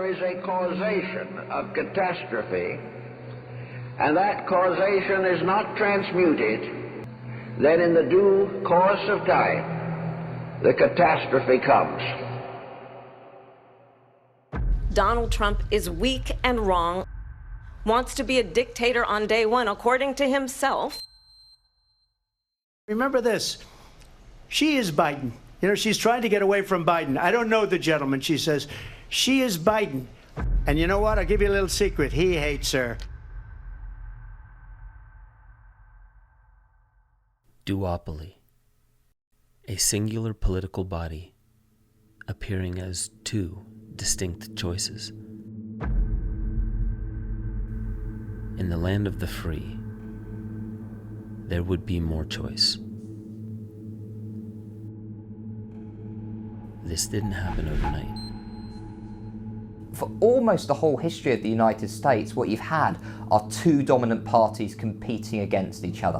there is a causation of catastrophe, and that causation is not transmuted, then in the due course of time, the catastrophe comes. Donald Trump is weak and wrong, wants to be a dictator on day one, according to himself. Remember this, she is Biden. You know, she's trying to get away from Biden. I don't know the gentleman, she says. She is Biden. And you know what? I'll give you a little secret. He hates her. Duopoly. A singular political body appearing as two distinct choices. In the land of the free, there would be more choice. This didn't happen overnight. For almost the whole history of the United States, what you've had are two dominant parties competing against each other.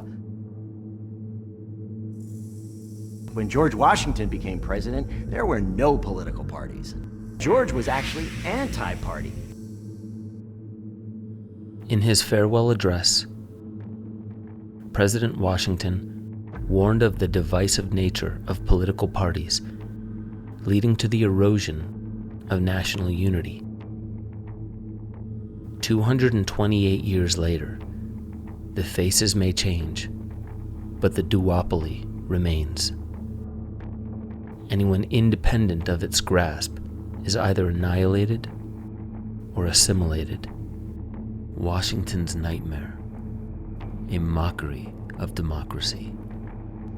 When George Washington became president, there were no political parties. George was actually anti-party. In his farewell address, President Washington warned of the divisive nature of political parties, leading to the erosion of national unity. 228 years later, the faces may change, but the duopoly remains. Anyone independent of its grasp is either annihilated or assimilated. Washington's nightmare, a mockery of democracy.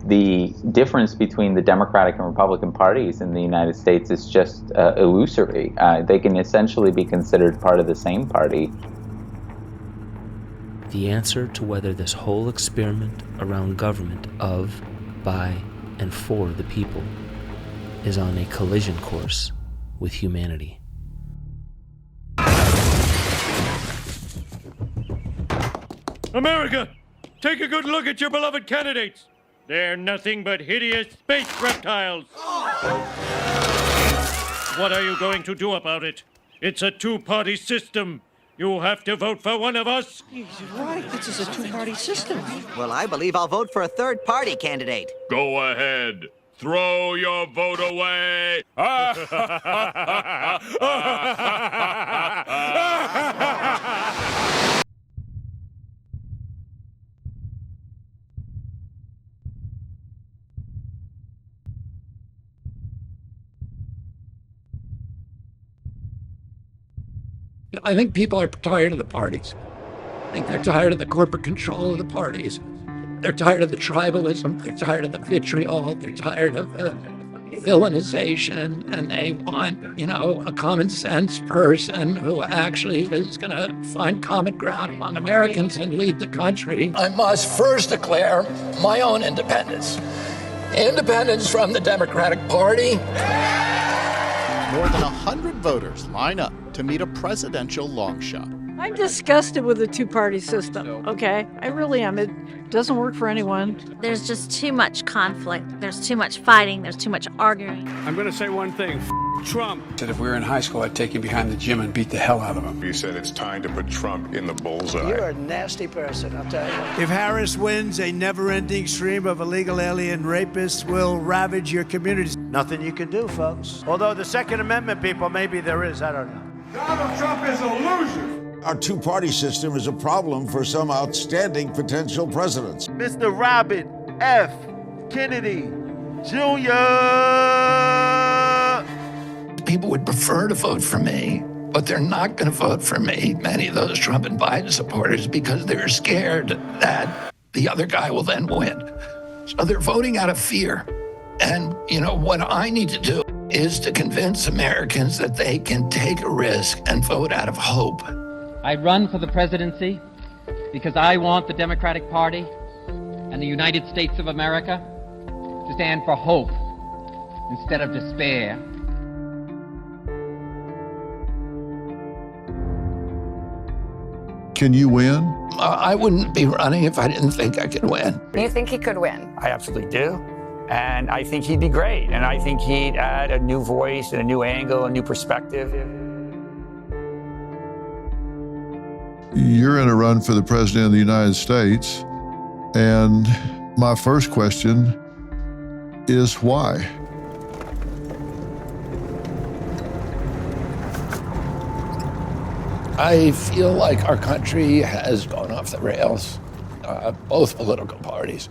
The difference between the Democratic and Republican parties in the United States is just illusory. They can essentially be considered part of the same party. The answer to whether this whole experiment around government of, by, and for the people is on a collision course with humanity. America, take a good look at your beloved candidates. They're nothing but hideous space reptiles. What are you going to do about it? It's a two-party system. You have to vote for one of us. He's right. This is a two-party system. Well, I believe I'll vote for a third-party candidate. Go ahead. Throw your vote away. I think people are tired of the parties. I think they're tired of the corporate control of the parties. They're tired of the tribalism. They're tired of the vitriol. They're tired of the villainization. And they want, a common sense person who actually is going to find common ground among Americans and lead the country. I must first declare my own independence. Independence from the Democratic Party. More than 100 voters line up to meet a presidential long shot. I'm disgusted with the two-party system, okay? I really am. It doesn't work for anyone. There's just too much conflict. There's too much fighting. There's too much arguing. I'm going to say one thing. Trump. Said if we were in high school, I'd take him behind the gym and beat the hell out of him. You said it's time to put Trump in the bullseye. You're a nasty person, I'll tell you. If Harris wins, a never-ending stream of illegal alien rapists will ravage your communities. Nothing you can do, folks. Although the Second Amendment people, maybe there is, I don't know. Donald Trump is a loser. Our two-party system is a problem for some outstanding potential presidents. Mr. Robert F. Kennedy Jr. People would prefer to vote for me, but they're not going to vote for me, many of those Trump and Biden supporters, because they're scared that the other guy will then win. So they're voting out of fear. And, what I need to do is to convince Americans that they can take a risk and vote out of hope. I run for the presidency because I want the Democratic Party and the United States of America to stand for hope instead of despair. Can you win? I wouldn't be running if I didn't think I could win. Do you think he could win? I absolutely do. And I think he'd be great. And I think he'd add a new voice and a new angle, a new perspective. You're in a run for the President of the United States, and my first question is why? I feel like our country has gone off the rails. Both political parties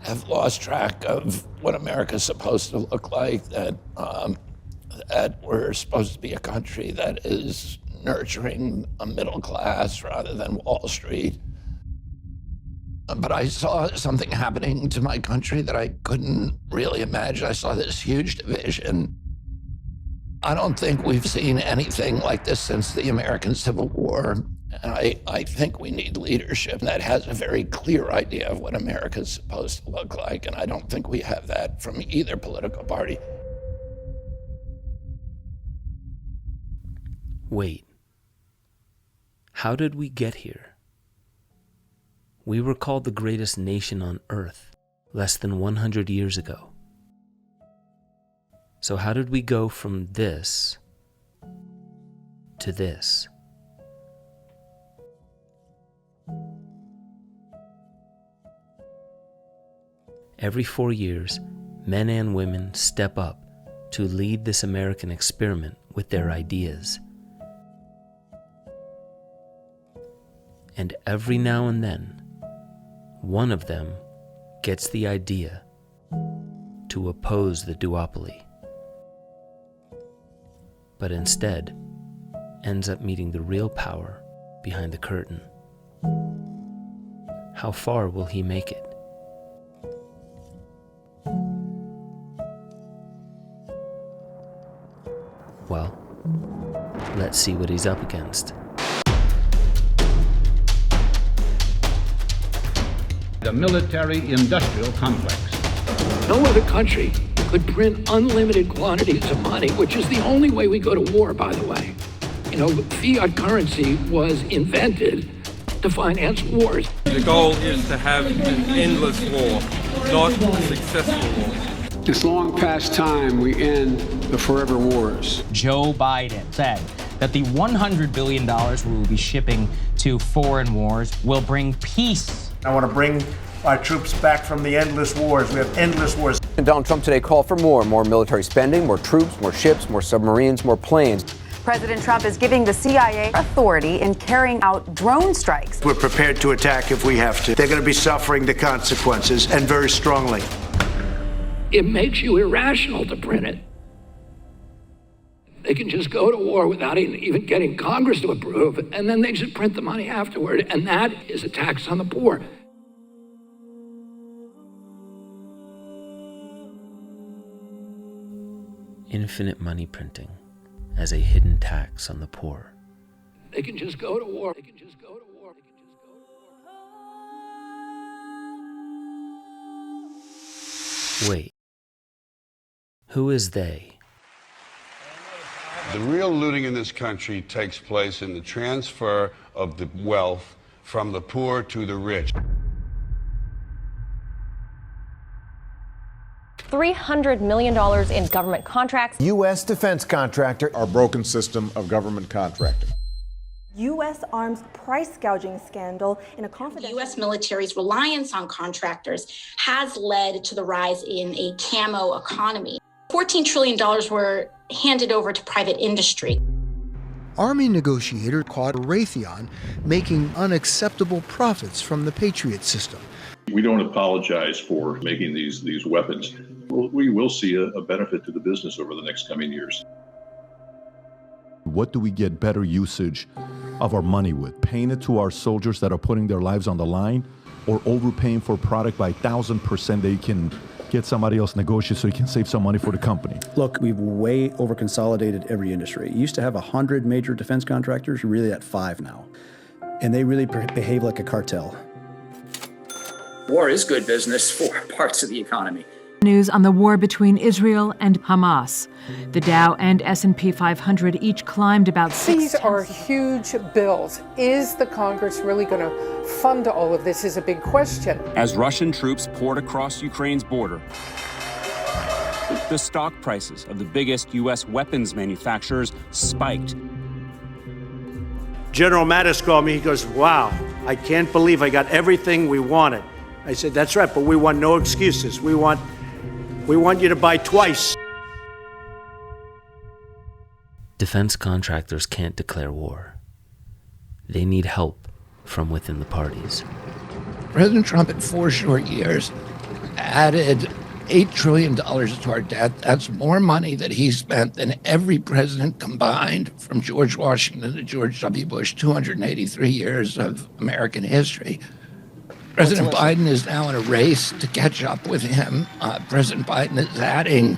have lost track of what America's supposed to look like, that we're supposed to be a country that is nurturing a middle class rather than Wall Street. But I saw something happening to my country that I couldn't really imagine. I saw this huge division. I don't think we've seen anything like this since the American Civil War. And I think we need leadership that has a very clear idea of what America's supposed to look like. And I don't think we have that from either political party. Wait. How did we get here? We were called the greatest nation on earth less than 100 years ago. So how did we go from this to this? Every 4 years, men and women step up to lead this American experiment with their ideas. And every now and then, one of them gets the idea to oppose the duopoly, but instead ends up meeting the real power behind the curtain. How far will he make it? Well, let's see what he's up against. The military-industrial complex. No other country could print unlimited quantities of money, which is the only way we go to war, by the way. You know, fiat currency was invented to finance wars. The goal is to have an endless war, not a successful war. It's long past time we end the forever wars. Joe Biden said that the $100 billion we will be shipping to foreign wars will bring peace. I want to bring our troops back from the endless wars. We have endless wars. And Donald Trump today called for more military spending, more troops, more ships, more submarines, more planes. President Trump is giving the CIA authority in carrying out drone strikes. We're prepared to attack if we have to. They're going to be suffering the consequences, and very strongly. It makes you irrational to print it. They can just go to war without even getting Congress to approve, and then they just print the money afterward, and that is a tax on the poor. Infinite money printing as a hidden tax on the poor. They can just go to war. They can just go to war. They can just go to war. Wait. Who is they? The real looting in this country takes place in the transfer of the wealth from the poor to the rich. $300 million in government contracts. U.S. defense contractor. Our broken system of government contracting. U.S. arms price gouging scandal in a confidential... The U.S. military's reliance on contractors has led to the rise in a camo economy. $14 trillion were handed over to private industry. Army negotiator caught Raytheon making unacceptable profits from the Patriot system. We don't apologize for making these weapons. We will see a benefit to the business over the next coming years. What do we get better usage of our money with? Paying it to our soldiers that are putting their lives on the line, or overpaying for a product by 1,000% they can get somebody else negotiate so you can save some money for the company? Look, we've way overconsolidated every industry. You used to have 100 major defense contractors, you're really at 5 now. And they really behave like a cartel. War is good business for parts of the economy. News on the war between Israel and Hamas. The Dow and S&P 500 each climbed about 6 These are huge bills. Is the Congress really going to fund all of this is a big question. As Russian troops poured across Ukraine's border, the stock prices of the biggest U.S. weapons manufacturers spiked. General Mattis called me. He goes, wow, I can't believe I got everything we wanted. I said, that's right, but we want no excuses. We want you to buy twice. Defense contractors can't declare war. They need help from within the parties. President Trump, in 4 short years, added $8 trillion to our debt. That's more money that he spent than every president combined from George Washington to George W. Bush, 283 years of American history. President Biden is now in a race to catch up with him. President Biden is adding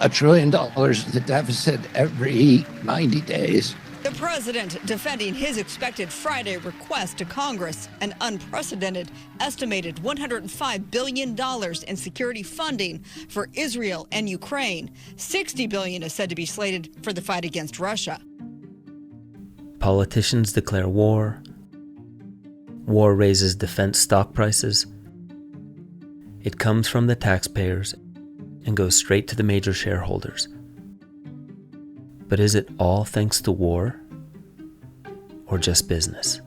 $1 trillion to the deficit every 90 days. The president defending his expected Friday request to Congress, an unprecedented estimated $105 billion in security funding for Israel and Ukraine. $60 billion is said to be slated for the fight against Russia. Politicians declare war. War raises defense stock prices. It comes from the taxpayers and goes straight to the major shareholders. But is it all thanks to war, or just business?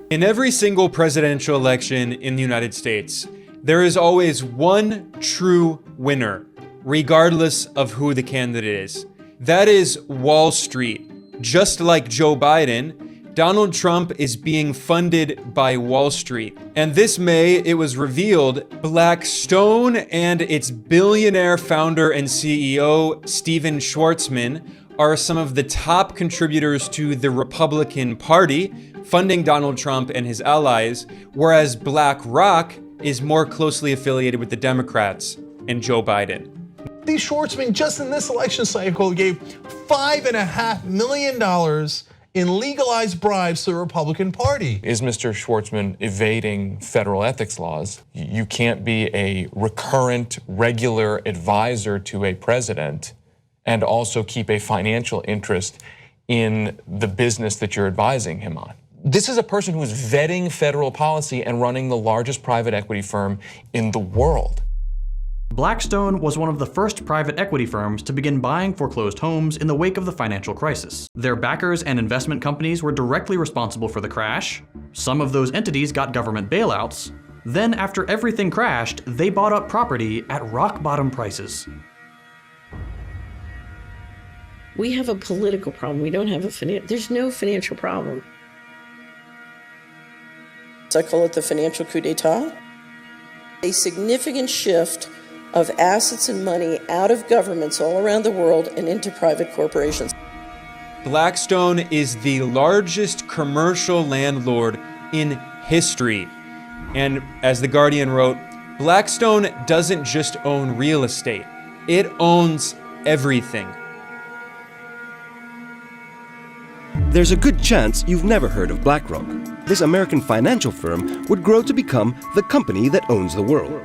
In every single presidential election in the United States, there is always one true winner, regardless of who the candidate is. That is Wall Street. Just like Joe Biden, Donald Trump is being funded by Wall Street. And this May, it was revealed Blackstone and its billionaire founder and CEO, Steven Schwarzman, are some of the top contributors to the Republican Party, funding Donald Trump and his allies, whereas BlackRock is more closely affiliated with the Democrats and Joe Biden. Steve Schwarzman, just in this election cycle, gave $5.5 million in legalized bribes to the Republican Party. Is Mr. Schwarzman evading federal ethics laws? You can't be a recurrent, regular advisor to a president and also keep a financial interest in the business that you're advising him on. This is a person who is vetting federal policy and running the largest private equity firm in the world. Blackstone was one of the first private equity firms to begin buying foreclosed homes in the wake of the financial crisis. Their backers and investment companies were directly responsible for the crash. Some of those entities got government bailouts. Then, after everything crashed, they bought up property at rock-bottom prices. We have a political problem. We don't have there's no financial problem. I call it the financial coup d'etat. A significant shift of assets and money out of governments all around the world and into private corporations. Blackstone is the largest commercial landlord in history. And as The Guardian wrote, Blackstone doesn't just own real estate, it owns everything. There's a good chance you've never heard of BlackRock. This American financial firm would grow to become the company that owns the world.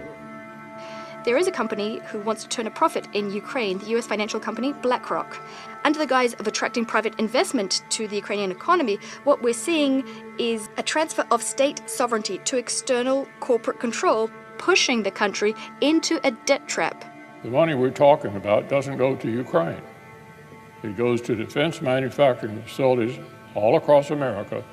There is a company who wants to turn a profit in Ukraine, the US financial company BlackRock. Under the guise of attracting private investment to the Ukrainian economy, what we're seeing is a transfer of state sovereignty to external corporate control, pushing the country into a debt trap. The money we're talking about doesn't go to Ukraine. It goes to defense manufacturing facilities all across America.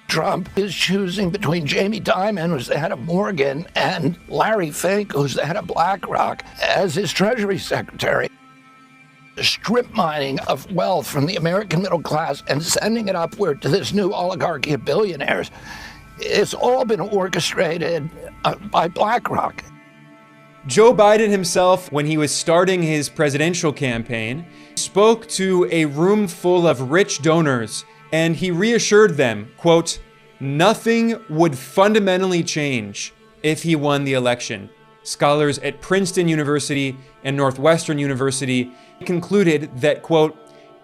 Trump is choosing between Jamie Dimon, who's the head of Morgan, and Larry Fink, who's the head of BlackRock, as his Treasury Secretary. The strip mining of wealth from the American middle class and sending it upward to this new oligarchy of billionaires. It's all been orchestrated by BlackRock. Joe Biden himself, when he was starting his presidential campaign, spoke to a room full of rich donors, and he reassured them, quote, nothing would fundamentally change if he won the election. Scholars at Princeton University and Northwestern University concluded that, quote,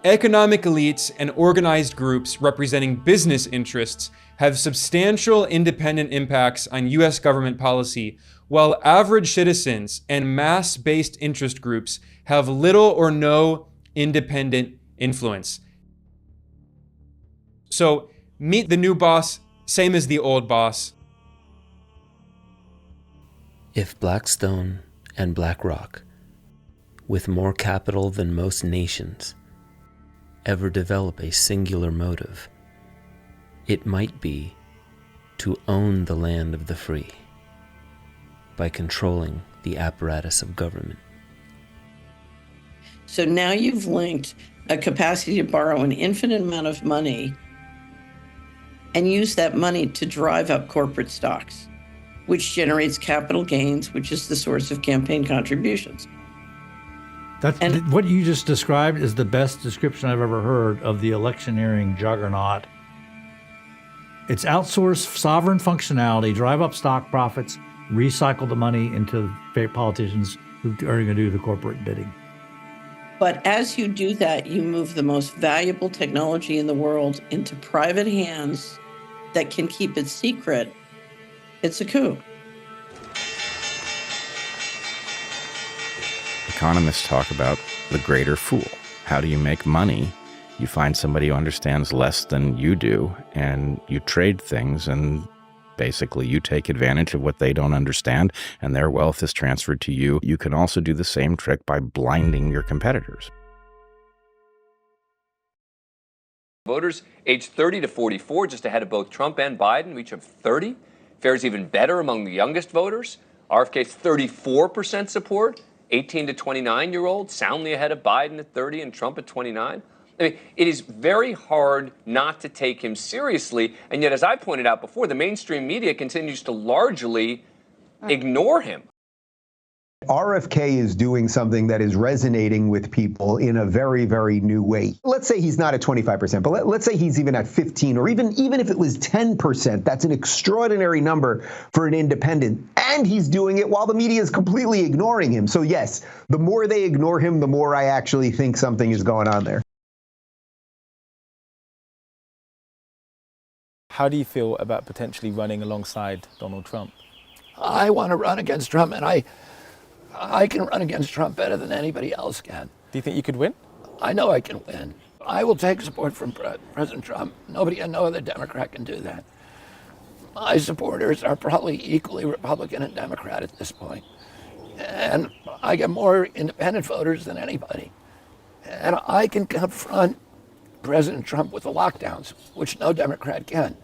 economic elites and organized groups representing business interests have substantial independent impacts on U.S. government policy, while average citizens and mass-based interest groups have little or no independent influence. So meet the new boss, same as the old boss. If Blackstone and BlackRock, with more capital than most nations, ever develop a singular motive, it might be to own the land of the free by controlling the apparatus of government. So now you've linked a capacity to borrow an infinite amount of money and use that money to drive up corporate stocks, which generates capital gains, which is the source of campaign contributions. What you just described is the best description I've ever heard of the electioneering juggernaut. It's outsource sovereign functionality, drive up stock profits, recycle the money into politicians who are going to do the corporate bidding. But as you do that, you move the most valuable technology in the world into private hands that can keep it secret. It's a coup. Economists talk about the greater fool. How do you make money? You find somebody who understands less than you do, and you trade things, and basically you take advantage of what they don't understand, and their wealth is transferred to you. You can also do the same trick by blinding your competitors. Voters aged 30 to 44, just ahead of both Trump and Biden, each of 30. Fares even better among the youngest voters. RFK's 34% support. 18 to 29-year-olds, soundly ahead of Biden at 30 and Trump at 29. I mean, it is very hard not to take him seriously, and yet, as I pointed out before, the mainstream media continues to largely ignore him. RFK is doing something that is resonating with people in a very, very new way. Let's say he's not at 25%, but let's say he's even at 15, or even if it was 10%, that's an extraordinary number for an independent. And he's doing it while the media is completely ignoring him. So yes, the more they ignore him, the more I actually think something is going on there. How do you feel about potentially running alongside Donald Trump? I want to run against Trump, and I can run against Trump better than anybody else can. Do you think you could win? I know I can win. I will take support from President Trump. No other Democrat can do that. My supporters are probably equally Republican and Democrat at this point. And I get more independent voters than anybody. And I can confront President Trump with the lockdowns, which no Democrat can.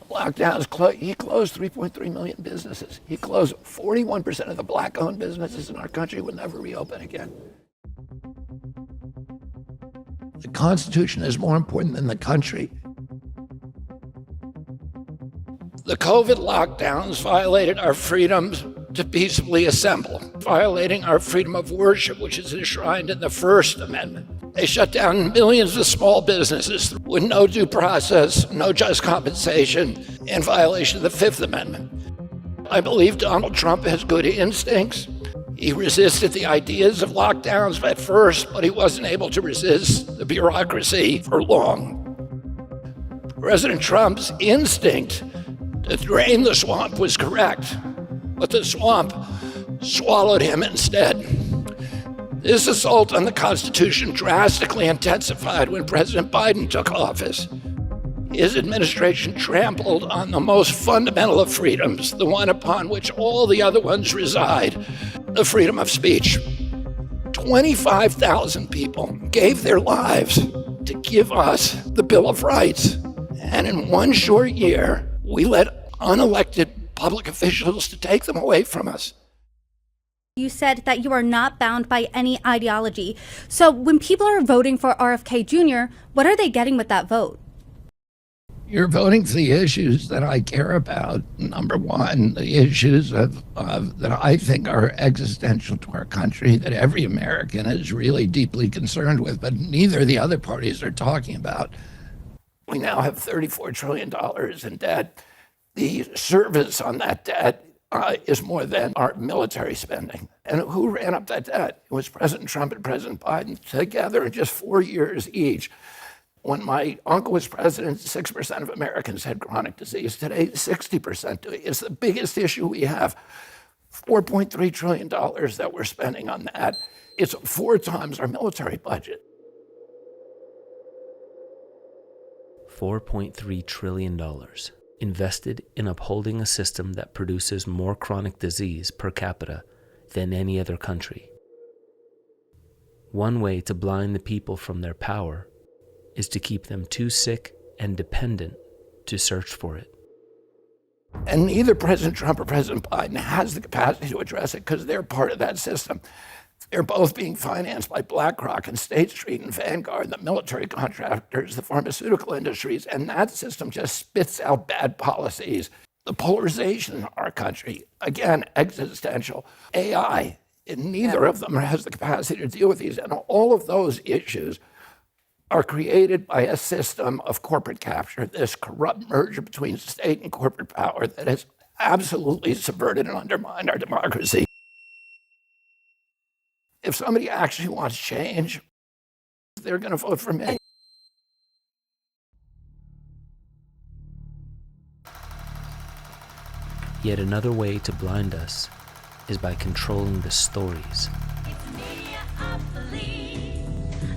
Lockdowns, he closed 3.3 million businesses. He closed 41% of the black-owned businesses in our country would never reopen again. The Constitution is more important than the country. The COVID lockdowns violated our freedoms to peacefully assemble, violating our freedom of worship, which is enshrined in the First Amendment. They shut down millions of small businesses with no due process, no just compensation, in violation of the Fifth Amendment. I believe Donald Trump has good instincts. He resisted the ideas of lockdowns at first, but he wasn't able to resist the bureaucracy for long. President Trump's instinct to drain the swamp was correct, but the swamp swallowed him instead. This assault on the Constitution drastically intensified when President Biden took office. His administration trampled on the most fundamental of freedoms, the one upon which all the other ones reside, the freedom of speech. 25,000 people gave their lives to give us the Bill of Rights. And in one short year, we let unelected public officials to take them away from us. You said that you are not bound by any ideology. So when people are voting for RFK Jr., what are they getting with that vote? You're voting for the issues that I care about. Number one, the issues that I think are existential to our country, that every American is really deeply concerned with, but neither of the other parties are talking about. We now have $34 trillion in debt. The service on that debt is more than our military spending. And who ran up that debt? It was President Trump and President Biden together in just 4 years each. When my uncle was president, 6% of Americans had chronic disease. Today, 60% do. It's the biggest issue we have. $4.3 trillion that we're spending on that. It's 4 times our military budget. $4.3 trillion invested in upholding a system that produces more chronic disease per capita than any other country. One way to blind the people from their power is to keep them too sick and dependent to search for it. And neither President Trump or President Biden has the capacity to address it because they're part of that system. They're both being financed by BlackRock and State Street and Vanguard, the military contractors, the pharmaceutical industries, and that system just spits out bad policies. The polarization in our country, again, existential. AI, and neither of them has the capacity to deal with these. And all of those issues are created by a system of corporate capture, this corrupt merger between state and corporate power that has absolutely subverted and undermined our democracy. If somebody actually wants change, they're going to vote for me. Yet another way to blind us is by controlling the stories.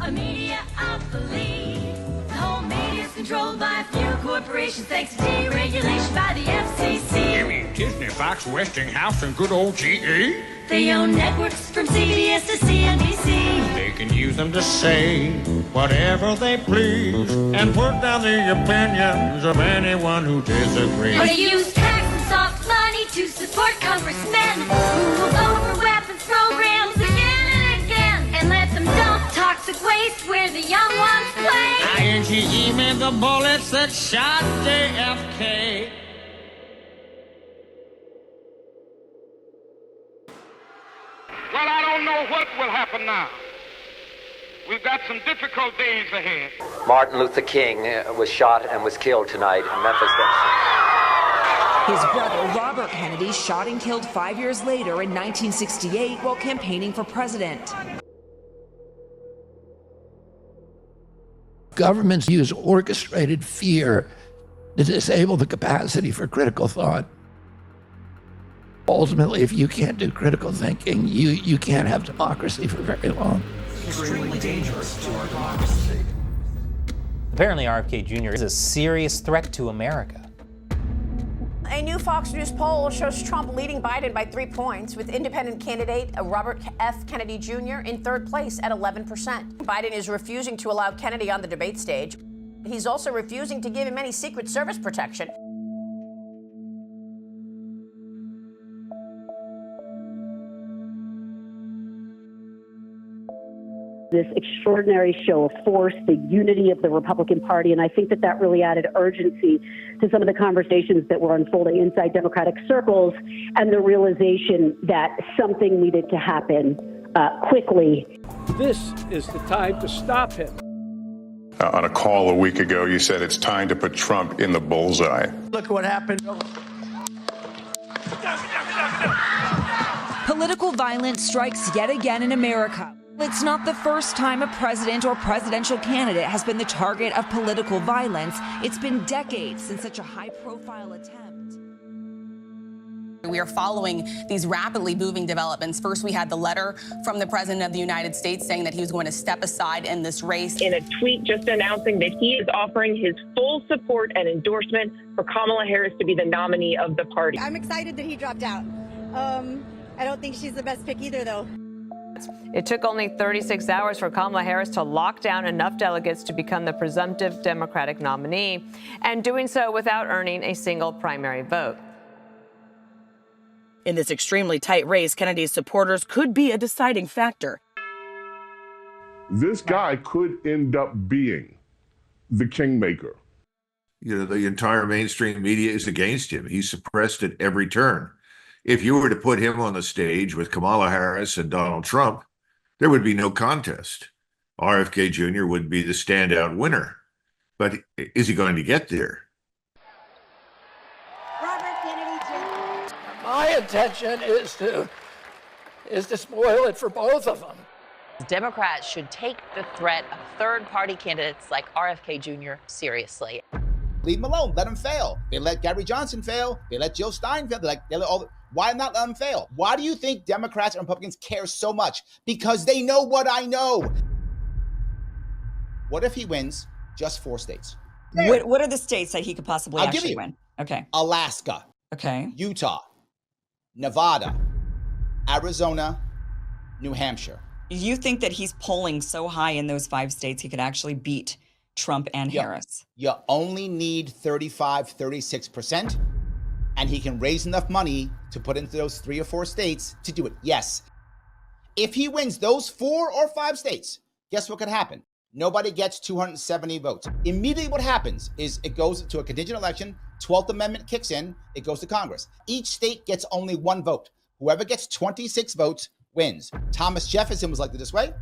A media opoly. The whole media is controlled by a few corporations thanks to deregulation by the FCC. You mean Disney, Fox, Westinghouse, and good old GE? They own networks from CBS to CNBC. They can use them to say whatever they please and put down the opinions of anyone who disagrees. They use tax and soft money to support congressmen who will vote for weapons programs again and again and let them dump toxic waste where the young ones play. INGE made the bullets that shot JFK. Well, I don't know what will happen now. We've got some difficult days ahead. Martin Luther King was shot and was killed tonight in Memphis. His brother, Robert Kennedy, shot and killed 5 years later in 1968 while campaigning for president. Governments use orchestrated fear to disable the capacity for critical thought. Ultimately, if you can't do critical thinking, you can't have democracy for very long. Extremely dangerous to our democracy. Apparently, RFK Jr. is a serious threat to America. A new Fox News poll shows Trump leading Biden by 3 points, with independent candidate Robert F. Kennedy Jr. in third place at 11%. Biden is refusing to allow Kennedy on the debate stage. He's also refusing to give him any Secret Service protection. This extraordinary show of force, the unity of the Republican Party, and I think that that really added urgency to some of the conversations that were unfolding inside Democratic circles, and the realization that something needed to happen quickly. This is the time to stop him. On a call a week ago, you said it's time to put Trump in the bullseye. Look what happened. Political violence strikes yet again in America. It's not the first time a president or presidential candidate has been the target of political violence. It's been decades since such a high-profile attempt. We are following these rapidly moving developments. First, we had the letter from the President of the United States saying that he was going to step aside in this race. In a tweet just announcing that he is offering his full support and endorsement for Kamala Harris to be the nominee of the party. I'm excited that he dropped out. I don't think she's the best pick either, though. It took only 36 hours for Kamala Harris to lock down enough delegates to become the presumptive Democratic nominee, and doing so without earning a single primary vote. In this extremely tight race, Kennedy's supporters could be a deciding factor. This guy could end up being the kingmaker. You know, the entire mainstream media is against him. He's suppressed at every turn. If you were to put him on the stage with Kamala Harris and Donald Trump, there would be no contest. RFK Jr. would be the standout winner. But is he going to get there? Robert Kennedy Jr. My intention is to spoil it for both of them. Democrats should take the threat of third-party candidates like RFK Jr. seriously. Leave them alone. Let them fail. They let Gary Johnson fail. They let Jill Stein fail. They let all. Why not let them fail? Why do you think Democrats and Republicans care so much? Because they know what I know. What if he wins just 4 states? What are the states that he could possibly I'll actually give you. win? Okay. Alaska. Okay. Utah. Nevada. Arizona. New Hampshire. You think that he's polling so high in those 5 states he could actually beat Trump and Harris. You only need 35, 36%, and he can raise enough money to put into those 3 or 4 states to do it. Yes. If he wins those 4 or 5 states, guess what could happen? Nobody gets 270 votes. Immediately what happens is it goes to a contingent election, 12th Amendment kicks in, it goes to Congress. Each state gets only 1 vote. Whoever gets 26 votes wins. Thomas Jefferson was elected this way,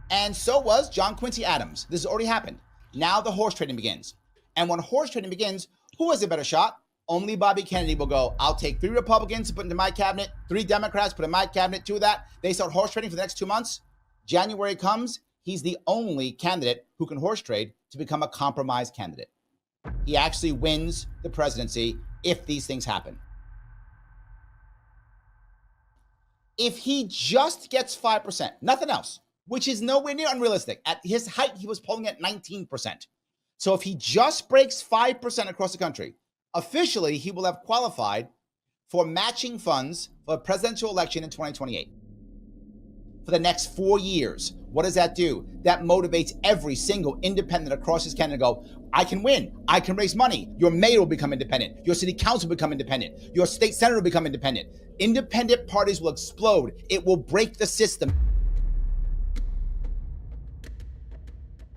and so was John Quincy Adams. This has already happened. Now the horse trading begins. And when horse trading begins, who has a better shot? Only Bobby Kennedy will go, I'll take 3 Republicans to put into my cabinet, 3 Democrats put in my cabinet, 2 of that. They start horse trading for the next 2 months. January comes, he's the only candidate who can horse trade to become a compromise candidate. He actually wins the presidency if these things happen. If he just gets 5%, nothing else, which is nowhere near unrealistic. At his height, he was polling at 19%. So if he just breaks 5% across the country, officially, he will have qualified for matching funds for a presidential election in 2028. For the next 4 years, what does that do? That motivates every single independent across his Canada to go, I can win, I can raise money. Your mayor will become independent. Your city council will become independent. Your state senator will become independent. Independent parties will explode. It will break the system.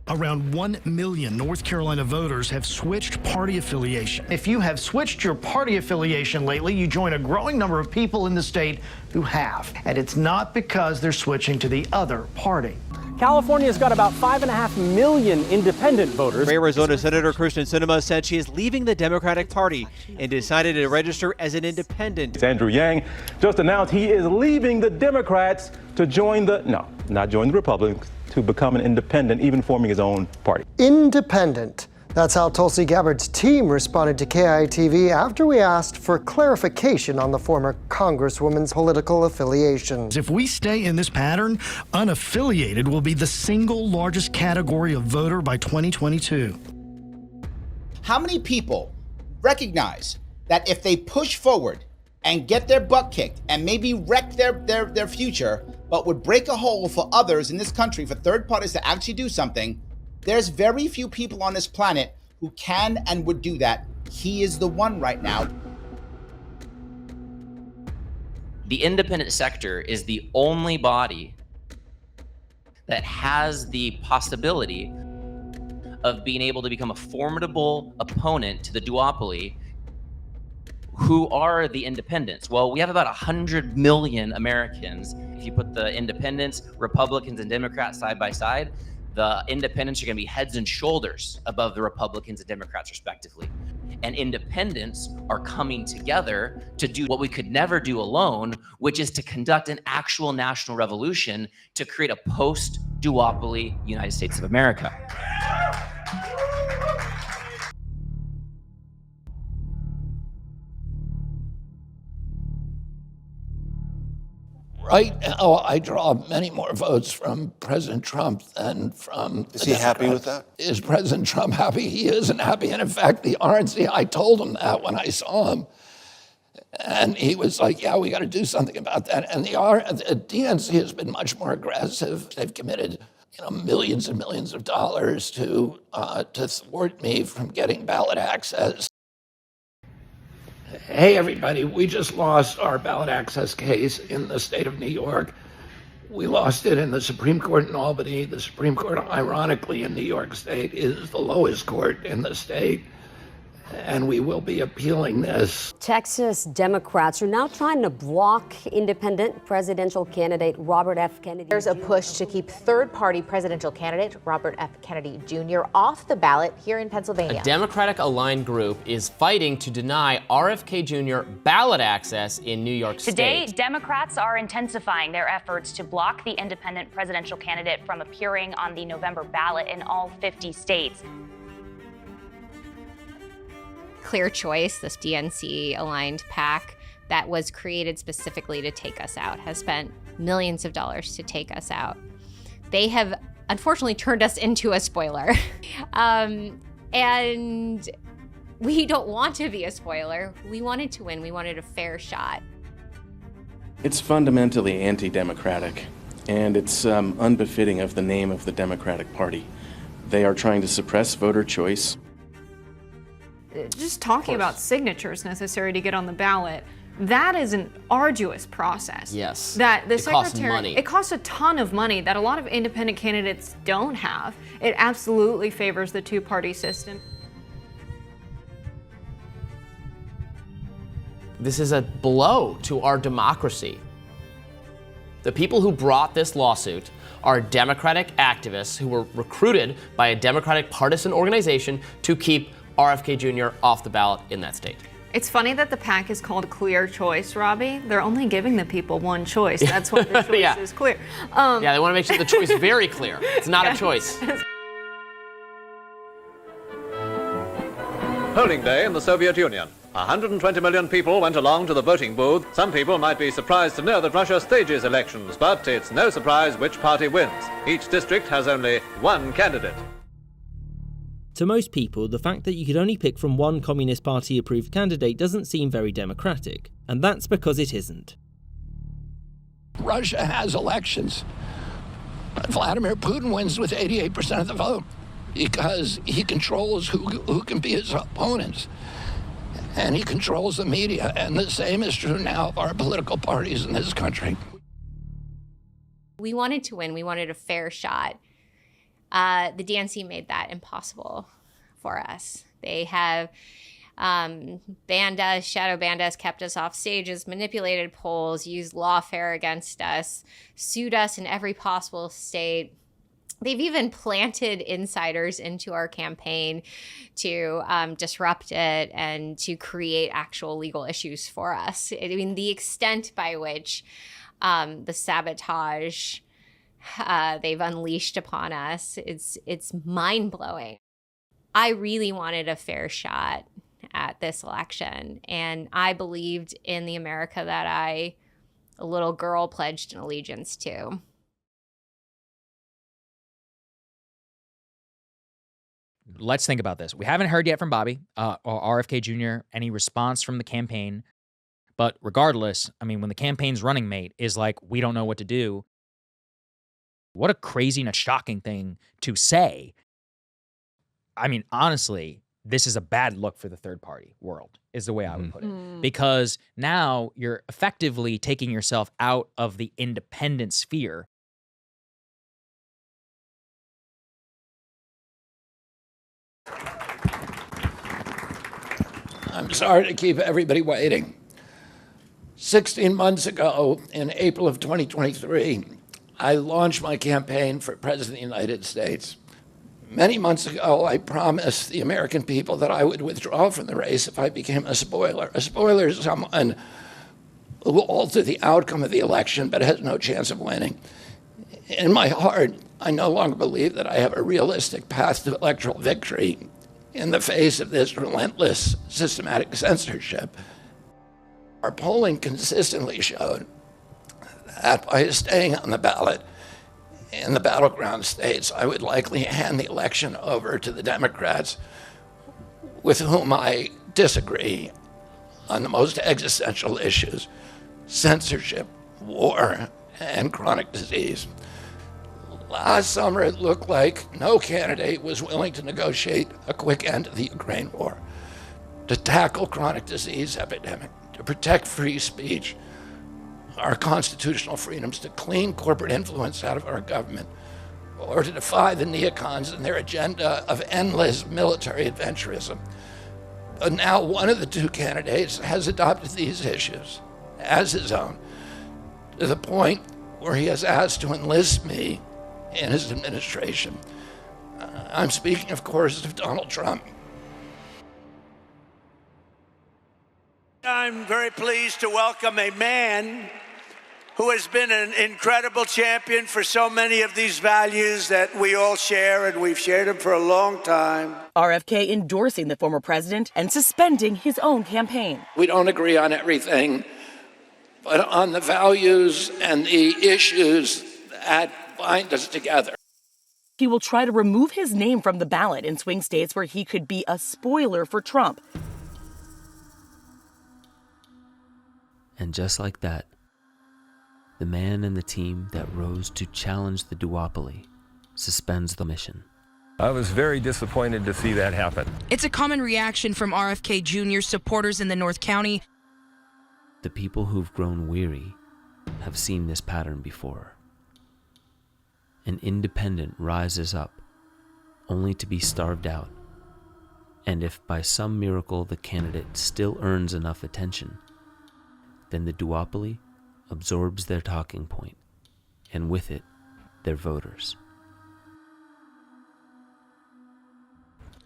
Around 1 million North Carolina voters have switched party affiliation. If you have switched your party affiliation lately, you join a growing number of people in the state who have. And it's not because they're switching to the other party. California's got about 5.5 million independent voters. Arizona Senator Kristen Sinema said she is leaving the Democratic Party and decided to register as an independent. Andrew Yang just announced he is leaving the Democrats to join not join the Republicans, to become an independent, even forming his own party. Independent. That's how Tulsi Gabbard's team responded to KITV after we asked for clarification on the former Congresswoman's political affiliations. If we stay in this pattern, unaffiliated will be the single largest category of voter by 2022. How many people recognize that if they push forward and get their butt kicked and maybe wreck their future, but would break a hole for others in this country, for third parties to actually do something, there's very few people on this planet who can and would do that. He is the one right now. The independent sector is the only body that has the possibility of being able to become a formidable opponent to the duopoly. Who are the independents? Well, we have about 100 million Americans. If you put the independents, Republicans, and Democrats side by side, the independents are going to be heads and shoulders above the Republicans and Democrats, respectively. And independents are coming together to do what we could never do alone, which is to conduct an actual national revolution to create a post-duopoly United States of America. Right now, I draw many more votes from President Trump than from Is he happy with that? Is President Trump happy? He isn't happy. And in fact, the RNC, I told him that when I saw him. And he was like, yeah, we got to do something about that. And the DNC has been much more aggressive. They've committed millions and millions of dollars to thwart me from getting ballot access. Hey, everybody, we just lost our ballot access case in the state of New York. We lost it in the Supreme Court in Albany. The Supreme Court, ironically, in New York State is the lowest court in the state. And we will be appealing this. Texas Democrats are now trying to block independent presidential candidate Robert F. Kennedy. There's a push to keep third-party presidential candidate Robert F. Kennedy Jr. off the ballot here in Pennsylvania. A Democratic-aligned group is fighting to deny RFK Jr. ballot access in New York State. Today, Democrats are intensifying their efforts to block the independent presidential candidate from appearing on the November ballot in all 50 states. Clear Choice, this DNC-aligned PAC that was created specifically to take us out, has spent millions of dollars to take us out. They have unfortunately turned us into a spoiler. And we don't want to be a spoiler. We wanted to win. We wanted a fair shot. It's fundamentally anti-democratic, and it's unbefitting of the name of the Democratic Party They are trying to suppress voter choice. Just talking about signatures necessary to get on the ballot, that is an arduous process. Yes. That the It costs secretary, money. it costs a ton of money that a lot of independent candidates don't have. It absolutely favors the two-party system. This is a blow to our democracy. The people who brought this lawsuit are Democratic activists who were recruited by a Democratic partisan organization to keep RFK Jr. off the ballot in that state. It's funny that the PAC is called Clear Choice, Robbie. They're only giving the people one choice. That's why the choice Yeah. is clear. Yeah, they want to make sure the choice is very clear. It's not a choice. Polling day in the Soviet Union. 120 million people went along to the voting booth. Some people might be surprised to know that Russia stages elections, but it's no surprise which party wins. Each district has only one candidate. To most people, the fact that you could only pick from one Communist Party-approved candidate doesn't seem very democratic, and that's because it isn't. Russia has elections. Vladimir Putin wins with 88% of the vote because he controls who can be his opponents. And he controls the media. And the same is true now of our political parties in this country. We wanted to win. We wanted a fair shot. The DNC made that impossible for us. They have banned us, shadow banned us, kept us off stages, manipulated polls, used lawfare against us, sued us in every possible state. They've even planted insiders into our campaign to disrupt it and to create actual legal issues for us. I mean, the extent by which the sabotage they've unleashed upon us, it's mind-blowing. I really wanted a fair shot at this election, and I believed in the America that a little girl, pledged an allegiance to. Let's think about this. We haven't heard yet from Bobby or RFK Jr. any response from the campaign. But regardless, I mean, when the campaign's running mate is like, we don't know what to do, what a crazy and a shocking thing to say. I mean, honestly, this is a bad look for the third party world, is the way I would put it. Because now you're effectively taking yourself out of the independent sphere. I'm sorry to keep everybody waiting. 16 months ago, in April of 2023, I launched my campaign for President of the United States. Many months ago, I promised the American people that I would withdraw from the race if I became a spoiler. A spoiler is someone who will alter the outcome of the election but has no chance of winning. In my heart, I no longer believe that I have a realistic path to electoral victory in the face of this relentless, systematic censorship. Our polling consistently showed that by staying on the ballot in the battleground states, I would likely hand the election over to the Democrats with whom I disagree on the most existential issues: censorship, war, and chronic disease. Last summer, it looked like no candidate was willing to negotiate a quick end to the Ukraine war, to tackle chronic disease epidemic, to protect free speech, our constitutional freedoms, to clean corporate influence out of our government, or to defy the neocons and their agenda of endless military adventurism. But now one of the two candidates has adopted these issues as his own, to the point where he has asked to enlist me in his administration. I'm speaking, of course, of Donald Trump. I'm very pleased to welcome a man who has been an incredible champion for so many of these values that we all share, and we've shared them for a long time. RFK endorsing the former president and suspending his own campaign. We don't agree on everything, but on the values and the issues that bind us together. He will try to remove his name from the ballot in swing states where he could be a spoiler for Trump. And just like that, the man and the team that rose to challenge the duopoly suspends the mission. I was very disappointed to see that happen. It's a common reaction from RFK Jr. supporters in the North County. The people who've grown weary have seen this pattern before. An independent rises up, only to be starved out. And if by some miracle the candidate still earns enough attention, then the duopoly absorbs their talking point, and with it, their voters.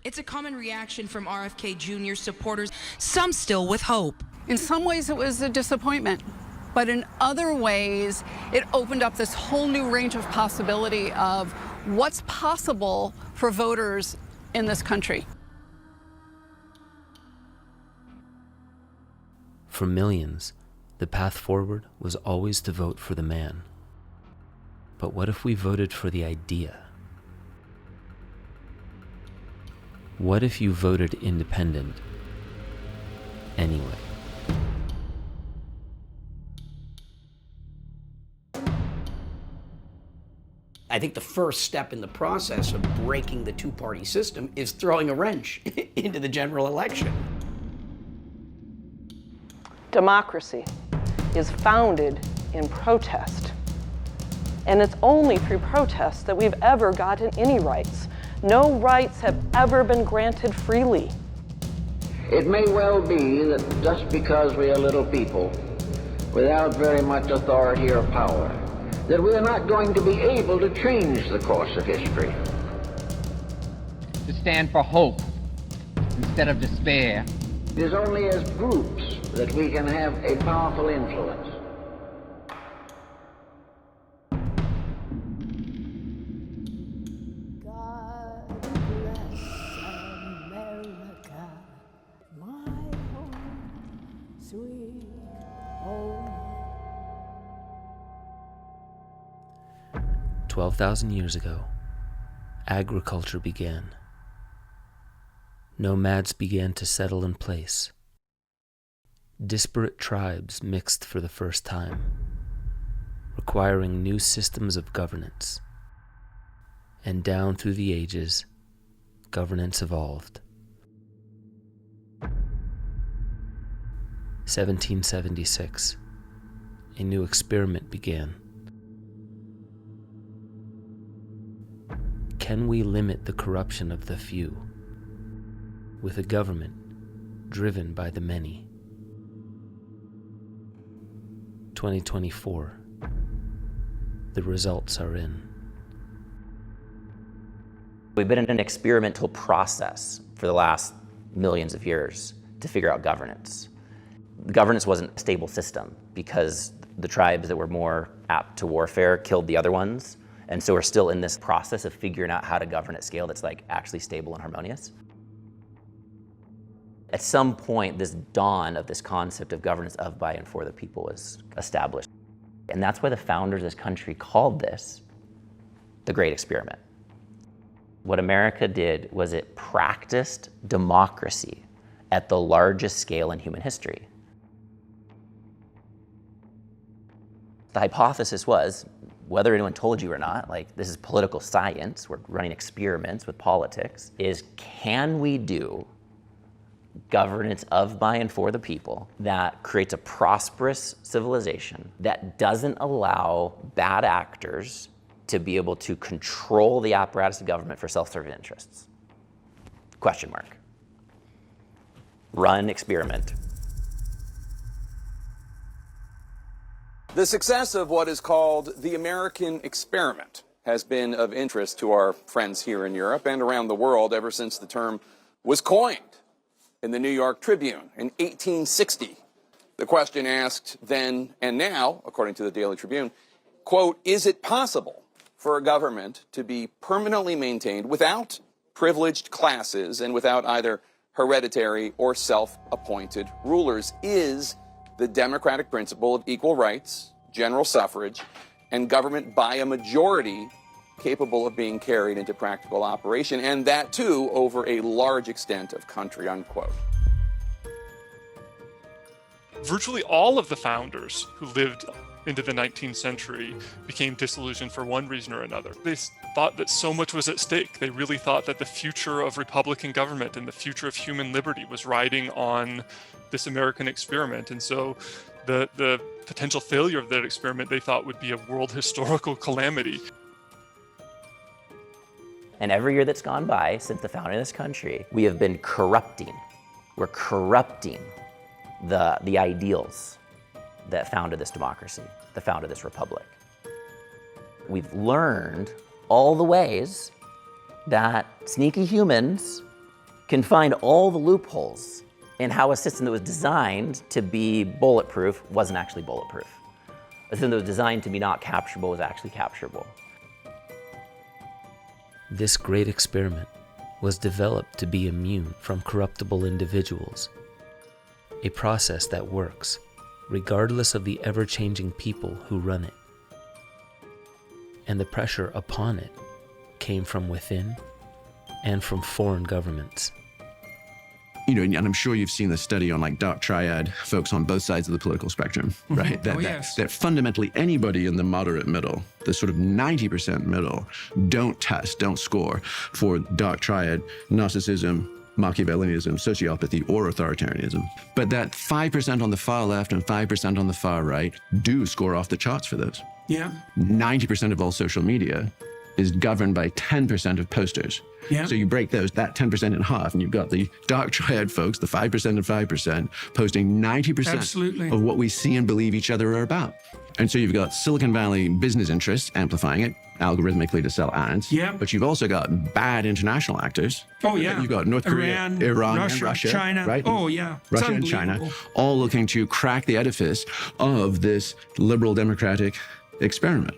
It's a common reaction from RFK Jr. supporters, some still with hope. In some ways, it was a disappointment, but in other ways, it opened up this whole new range of possibility of what's possible for voters in this country. For millions, the path forward was always to vote for the man. But what if we voted for the idea? What if you voted independent anyway? I think the first step in the process of breaking the two-party system is throwing a wrench into the general election. Democracy is founded in protest. And it's only through protest that we've ever gotten any rights. No rights have ever been granted freely. It may well be that just because we are little people, without very much authority or power, that we are not going to be able to change the course of history. To stand for hope instead of despair. It is only as groups that we can have a powerful influence. Sweet home. 12,000 years ago, agriculture began. Nomads began to settle in place. Disparate tribes mixed for the first time, requiring new systems of governance. And down through the ages, governance evolved. 1776, a new experiment began. Can we limit the corruption of the few with a government driven by the many? 2024, the results are in. We've been in an experimental process for the last millions of years to figure out governance. Governance wasn't a stable system because the tribes that were more apt to warfare killed the other ones. And so we're still in this process of figuring out how to govern at scale that's like actually stable and harmonious. At some point, this dawn of this concept of governance of, by, and for the people was established. And that's why the founders of this country called this the Great Experiment. What America did was it practiced democracy at the largest scale in human history. The hypothesis was, whether anyone told you or not, like this is political science, we're running experiments with politics, is can we do governance of, by, and for the people that creates a prosperous civilization that doesn't allow bad actors to be able to control the apparatus of government for self-serving interests? Question mark. Run experiment. The success of what is called the American experiment has been of interest to our friends here in Europe and around the world ever since the term was coined in the New York Tribune in 1860. The question asked then and now, according to the Daily Tribune, quote, is it possible for a government to be permanently maintained without privileged classes and without either hereditary or self-appointed rulers? Is the democratic principle of equal rights, general suffrage, and government by a majority capable of being carried into practical operation, and that too over a large extent of country, unquote. Virtually all of the founders who lived into the 19th century became disillusioned for one reason or another. They thought that so much was at stake. They really thought that the future of Republican government and the future of human liberty was riding on this American experiment. And so the potential failure of that experiment they thought would be a world historical calamity. And every year that's gone by since the founding of this country, we have been corrupting. We're corrupting the ideals that founded this democracy, that founded this republic. We've learned all the ways that sneaky humans can find all the loopholes in how a system that was designed to be bulletproof wasn't actually bulletproof. A system that was designed to be not capturable was actually capturable. This great experiment was developed to be immune from corruptible individuals, a process that works regardless of the ever-changing people who run it. And the pressure upon it came from within and from foreign governments. You know, and I'm sure you've seen the study on like dark triad folks on both sides of the political spectrum, right? That fundamentally anybody in the moderate middle, the sort of 90% middle, don't score for dark triad, narcissism, Machiavellianism, sociopathy, or authoritarianism. But that 5% on the far left and 5% on the far right do score off the charts for those. Yeah. 90% of all social media is governed by 10% of posters. Yeah. So you break that 10% in half, and you've got the dark triad folks, the 5% and 5%, posting 90% Absolutely. of what we see and believe each other are about. And so you've got Silicon Valley business interests amplifying it, algorithmically to sell ads. Yeah. But you've also got bad international actors. Oh, yeah. You've got North Korea, Iran, and Russia, China. right? Oh, yeah. Russia and China, all looking to crack the edifice of this liberal democratic experiment.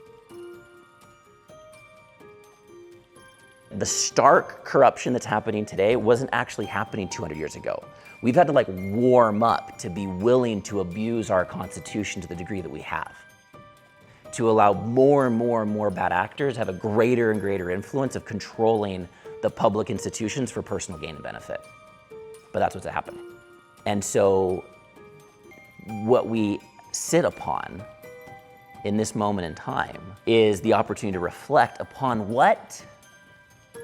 The stark corruption that's happening today wasn't actually happening 200 years ago. We've had to warm up to be willing to abuse our Constitution to the degree that we have, to allow more and more and more bad actors have a greater and greater influence of controlling the public institutions for personal gain and benefit. But that's what's happening. And so what we sit upon in this moment in time is the opportunity to reflect upon what?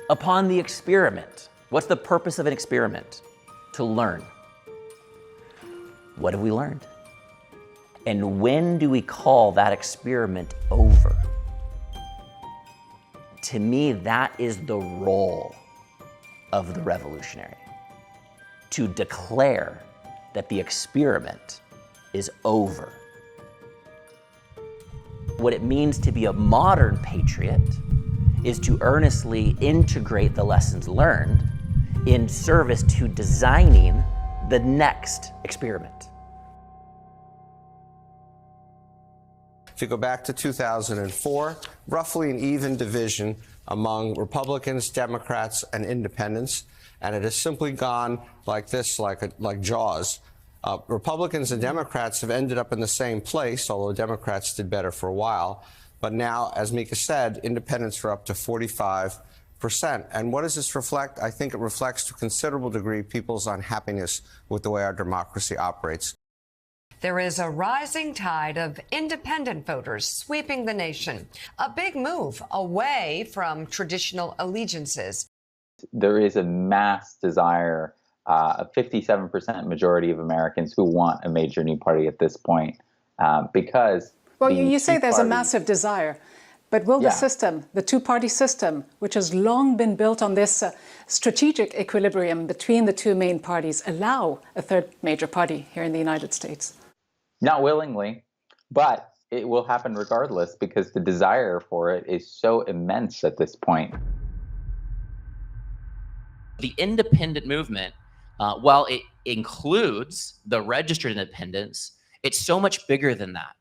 Upon the experiment. What's the purpose of an experiment? To learn. What have we learned? And when do we call that experiment over? To me, that is the role of the revolutionary. To declare that the experiment is over. What it means to be a modern patriot is to earnestly integrate the lessons learned in service to designing the next experiment. If you go back to 2004, roughly an even division among Republicans, Democrats, and independents, and it has simply gone like this, like Jaws. Republicans and Democrats have ended up in the same place, although Democrats did better for a while. But now, as Mika said, independents are up to 45%. And what does this reflect? I think it reflects to a considerable degree people's unhappiness with the way our democracy operates. There is a rising tide of independent voters sweeping the nation. A big move away from traditional allegiances. There is a mass desire, a 57% majority of Americans who want a major new party at this point, because well, you say there's a massive desire, but will the system, the two-party system, which has long been built on this strategic equilibrium between the two main parties, allow a third major party here in the United States? Not willingly, but it will happen regardless because the desire for it is so immense at this point. The independent movement, while it includes the registered independents, it's so much bigger than that.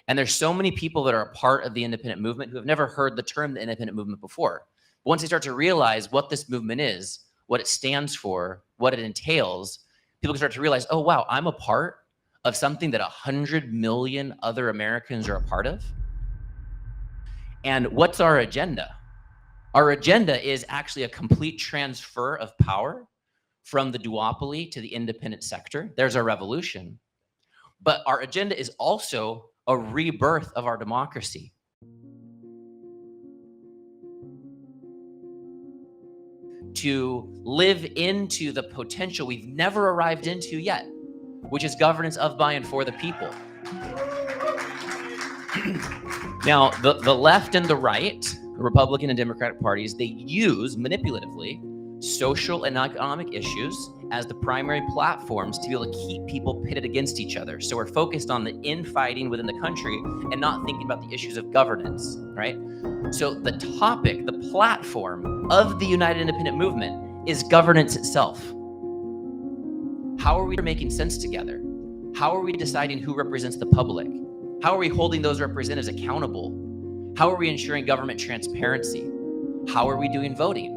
And there's so many people that are a part of the independent movement who have never heard the term the independent movement before. But once they start to realize what this movement is, what it stands for, what it entails, people can start to realize, oh, wow, I'm a part of something that 100 million other Americans are a part of. And what's our agenda? Our agenda is actually a complete transfer of power from the duopoly to the independent sector. There's our revolution. But our agenda is also a rebirth of our democracy. To live into the potential we've never arrived into yet, which is governance of, by, and for the people. Now, the left and the right, the Republican and Democratic parties, they use manipulatively social and economic issues as the primary platforms to be able to keep people pitted against each other. So we're focused on the infighting within the country and not thinking about the issues of governance, right? So the topic, the platform of the United Independent Movement is governance itself. How are we making sense together? How are we deciding who represents the public? How are we holding those representatives accountable? How are we ensuring government transparency? How are we doing voting?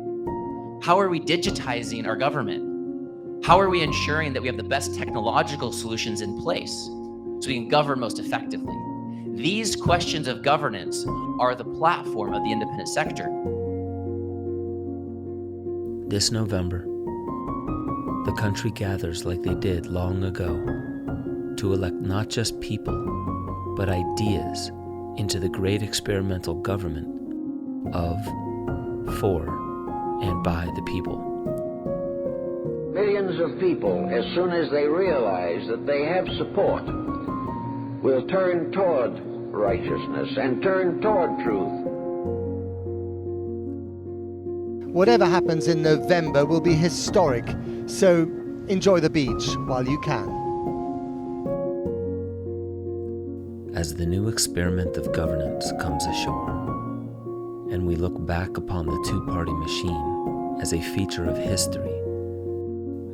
How are we digitizing our government? How are we ensuring that we have the best technological solutions in place so we can govern most effectively? These questions of governance are the platform of the independent sector. This November, the country gathers like they did long ago to elect not just people, but ideas into the great experimental government of, for, and by the people. Millions of people, as soon as they realize that they have support, will turn toward righteousness and turn toward truth. Whatever happens in November will be historic, so enjoy the beach while you can. As the new experiment of governance comes ashore, and we look back upon the two-party machine as a feature of history,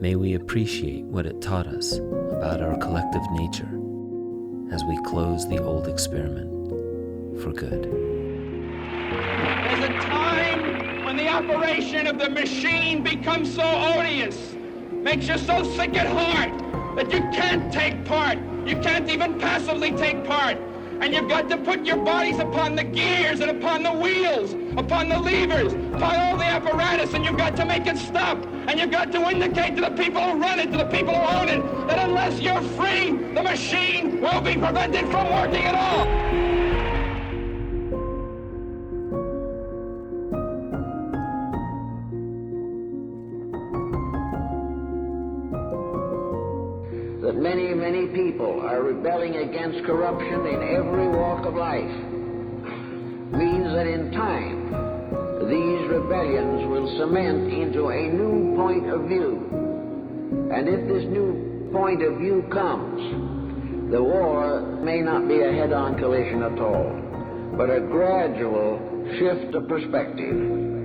may we appreciate what it taught us about our collective nature as we close the old experiment for good. There's a time when the operation of the machine becomes so odious, makes you so sick at heart that you can't take part. You can't even passively take part. And you've got to put your bodies upon the gears and upon the wheels, upon the levers, upon all the apparatus, and you've got to make it stop. And you've got to indicate to the people who run it, to the people who own it, that unless you're free, the machine will be prevented from working at all. That many, many people are rebelling against corruption in every walk of life means that in time, these rebellions will cement into a new point of view. And if this new point of view comes, the war may not be a head-on collision at all, but a gradual shift of perspective.